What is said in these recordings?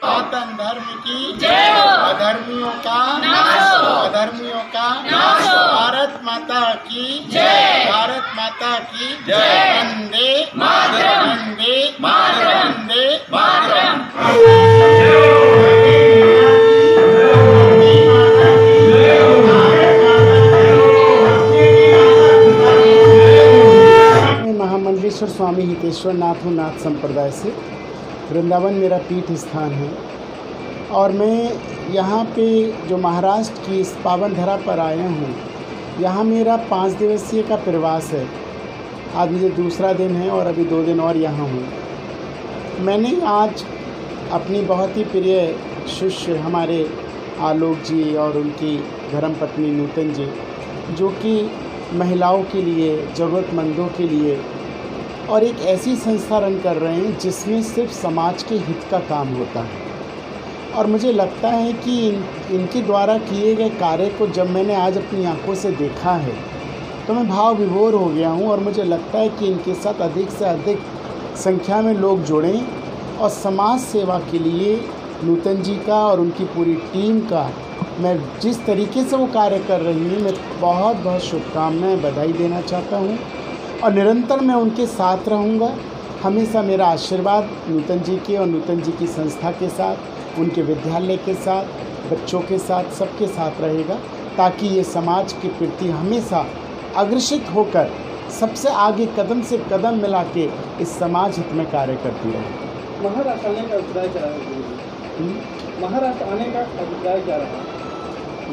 सनातन धर्म की जय हो। अधर्मियों का नाश हो। अधर्मियों का नाश हो। भारत माता की जय। भारत माता की जय। वंदे मातरम। वंदे मातरम। वंदे मातरम। महामंडलेश्वर स्वामी हितेश्वर नाथ हूँ, नाथ संप्रदाय से। वृंदावन मेरा पीठ स्थान है और मैं यहाँ पे जो महाराष्ट्र की इस पावन धरा पर आया हूँ, यहाँ मेरा 5 दिवसीय का प्रवास है। आज मुझे दूसरा दिन है और अभी 2 दिन और यहाँ हूँ। मैंने आज अपनी बहुत ही प्रिय शिष्य हमारे आलोक जी और उनकी धर्मपत्नी नूतन जी, जो कि महिलाओं के लिए, ज़रूरतमंदों के लिए और एक ऐसी संस्था रन कर रहे हैं जिसमें सिर्फ समाज के हित का काम होता है। और मुझे लगता है कि इनके द्वारा किए गए कार्य को जब मैंने आज अपनी आंखों से देखा है तो मैं भाव विभोर हो गया हूँ। और मुझे लगता है कि इनके साथ अधिक से अधिक संख्या में लोग जुड़ें और समाज सेवा के लिए नूतन जी का और उनकी पूरी टीम का मैं जिस तरीके से वो कार्य कर रही हूँ, मैं बहुत बहुत शुभकामनाएं, बधाई देना चाहता हूँ। और निरंतर मैं उनके साथ रहूँगा। हमेशा मेरा आशीर्वाद नूतन जी के और नूतन जी की संस्था के साथ, उनके विद्यालय के साथ, बच्चों के साथ, सबके साथ रहेगा, ताकि ये समाज के प्रति हमेशा अग्रसित होकर सबसे आगे कदम से कदम मिला के इस समाज हित में कार्य करती रहे। महाराष्ट्र आने का अभिप्राय क्या रहा? महाराष्ट्र आने का अभिप्राय क्या रहा?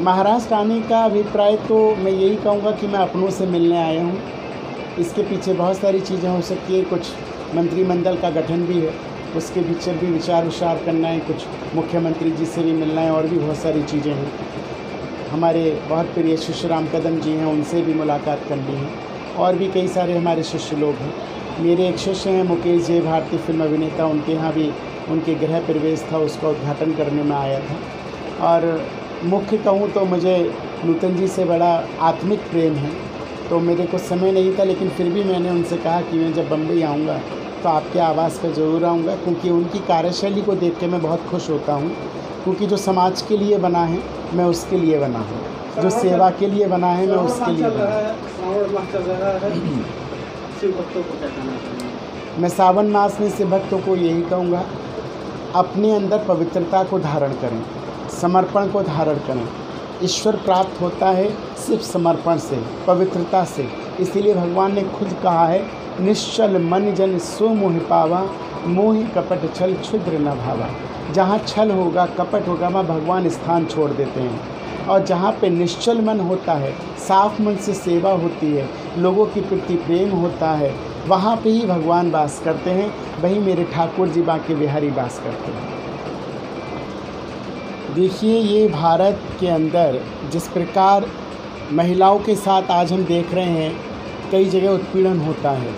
महाराष्ट्र आने का अभिप्राय तो मैं यही कहूँगा कि मैं अपनों से मिलने आया हूँ। इसके पीछे बहुत सारी चीज़ें हो सकती है। कुछ मंत्रिमंडल का गठन भी है, उसके पीछे भी विचार करना है, कुछ मुख्यमंत्री जी से भी मिलना है और भी बहुत सारी चीज़ें हैं। हमारे बहुत प्रिय शिष्य राम कदम जी हैं, उनसे भी मुलाकात करनी है और भी कई सारे हमारे शिष्य लोग हैं। मेरे एक शिष्य हैं मुकेश जय, भारतीय फिल्म अभिनेता, उनके यहाँ भी उनके गृह प्रवेश था, उसका उद्घाटन करने में आया था। और मुख्य कहूँ तो मुझे नूतन जी से बड़ा आत्मिक प्रेम है। तो मेरे को समय नहीं था, लेकिन फिर भी मैंने उनसे कहा कि मैं जब बम्बई आऊँगा तो आपके आवास पर ज़रूर आऊँगा, क्योंकि उनकी कार्यशैली को देख के मैं बहुत खुश होता हूँ। क्योंकि जो समाज के लिए बना है मैं उसके लिए बना हूँ, जो सेवा के लिए बना है मैं उसके लिए बना हूँ। मैं सावन मास में से भक्तों को यही कहूँगा, अपने अंदर पवित्रता को धारण करें, समर्पण को धारण करें। ईश्वर प्राप्त होता है सिर्फ समर्पण से, पवित्रता से। इसीलिए भगवान ने खुद कहा है, निश्चल मन जन सो मोहि पावा, मोहि कपट छल क्षुद्र न भावा। जहाँ छल होगा, कपट होगा, वहाँ भगवान स्थान छोड़ देते हैं। और जहाँ पे निश्चल मन होता है, साफ मन से सेवा होती है, लोगों के प्रति प्रेम होता है, वहाँ पे ही भगवान वास करते हैं। वही मेरे ठाकुर जी बांके बिहारी वास करते हैं। देखिए, ये भारत के अंदर जिस प्रकार महिलाओं के साथ आज हम देख रहे हैं, कई जगह उत्पीड़न होता है।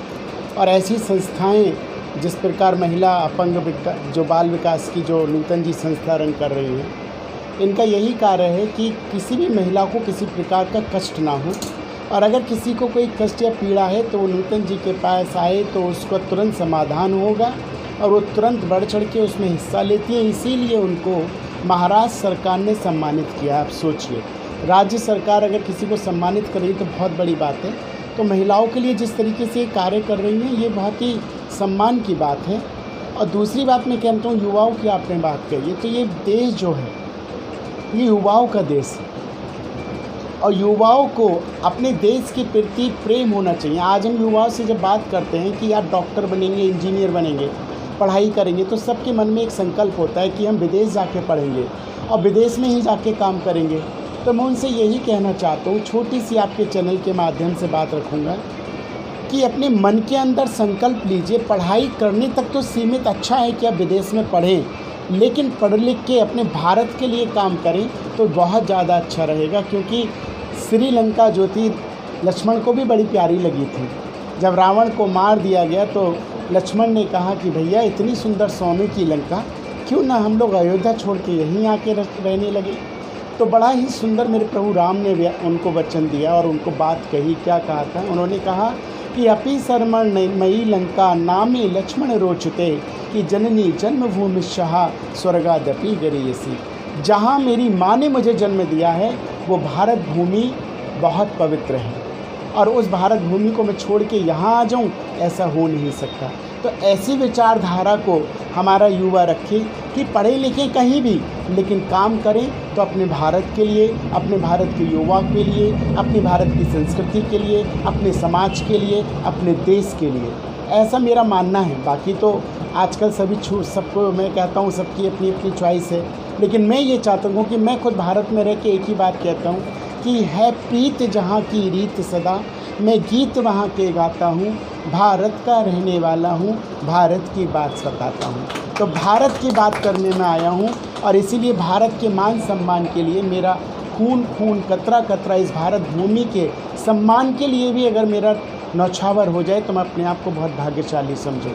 और ऐसी संस्थाएं जिस प्रकार महिला अपंग जो बाल विकास की जो नूतन जी संस्था रन कर रही हैं, इनका यही कार्य है कि किसी भी महिला को किसी प्रकार का कष्ट ना हो। और अगर किसी को कोई कष्ट या पीड़ा है तो वो नूतन जी के पास आए तो उसका तुरंत समाधान होगा और वो तुरंत बढ़ चढ़ के उसमें हिस्सा लेती है। इसीलिए उनको महाराष्ट्र सरकार ने सम्मानित किया। आप सोचिए, राज्य सरकार अगर किसी को सम्मानित कर रही तो बहुत बड़ी बात है। तो महिलाओं के लिए जिस तरीके से कार्य कर रही हैं, ये बहुत ही सम्मान की बात है। और दूसरी बात मैं कहता हूँ, युवाओं की आपने बात कही है, तो ये देश जो है ये युवाओं का देश है और युवाओं को अपने देश के प्रति प्रेम होना चाहिए। आज हम युवाओं से जब बात करते हैं कि आप डॉक्टर बनेंगे, इंजीनियर बनेंगे, पढ़ाई करेंगे, तो सबके मन में एक संकल्प होता है कि हम विदेश जाके पढ़ेंगे और विदेश में ही जाके काम करेंगे। तो मैं उनसे यही कहना चाहता हूँ, छोटी सी आपके चैनल के माध्यम से बात रखूँगा कि अपने मन के अंदर संकल्प लीजिए। पढ़ाई करने तक तो सीमित अच्छा है कि आप विदेश में पढ़ें, लेकिन पढ़ लिख के अपने भारत के लिए काम करें तो बहुत ज़्यादा अच्छा रहेगा। क्योंकि श्रीलंका जो थी, लक्ष्मण को भी बड़ी प्यारी लगी थी। जब रावण को मार दिया गया तो लक्ष्मण ने कहा कि भैया, इतनी सुंदर सोने की लंका, क्यों ना हम लोग अयोध्या छोड़ के यहीं आके रहने लगे। तो बड़ा ही सुंदर मेरे प्रभु राम ने उनको वचन दिया और उनको बात कही। क्या कहा था उन्होंने? कहा कि अपि शर्मण मयि लंका नामे लक्ष्मण रोचते कि जननी जन्मभूमि शाह स्वर्गादपि गरीयसी। जहाँ मेरी माँ ने मुझे जन्म दिया है वो भारत भूमि बहुत पवित्र है, और उस भारत भूमि को मैं छोड़ के यहाँ आ जाऊँ, ऐसा हो नहीं सकता। तो ऐसी विचारधारा को हमारा युवा रखे कि पढ़े लिखें कहीं भी, लेकिन काम करें तो अपने भारत के लिए, अपने भारत के युवा के लिए, अपने भारत की संस्कृति के लिए, अपने समाज के लिए, अपने देश के लिए। ऐसा मेरा मानना है। बाकी तो आजकल सभी सबको मैं कहता हूँ, सबकी अपनी अपनी चॉइस है, लेकिन मैं ये चाहता हूँ कि मैं खुद भारत में रह के एक ही बात कहता हूँ कि है प्रीत जहाँ की रीत सदा, मैं गीत वहाँ के गाता हूँ, भारत का रहने वाला हूँ, भारत की बात बताता हूँ। तो भारत की बात करने में आया हूँ, और इसीलिए भारत के मान सम्मान के लिए मेरा खून खून कतरा कतरा इस भारत भूमि के सम्मान के लिए भी अगर मेरा न्यौछावर हो जाए तो मैं अपने आप को बहुत भाग्यशाली समझूँ।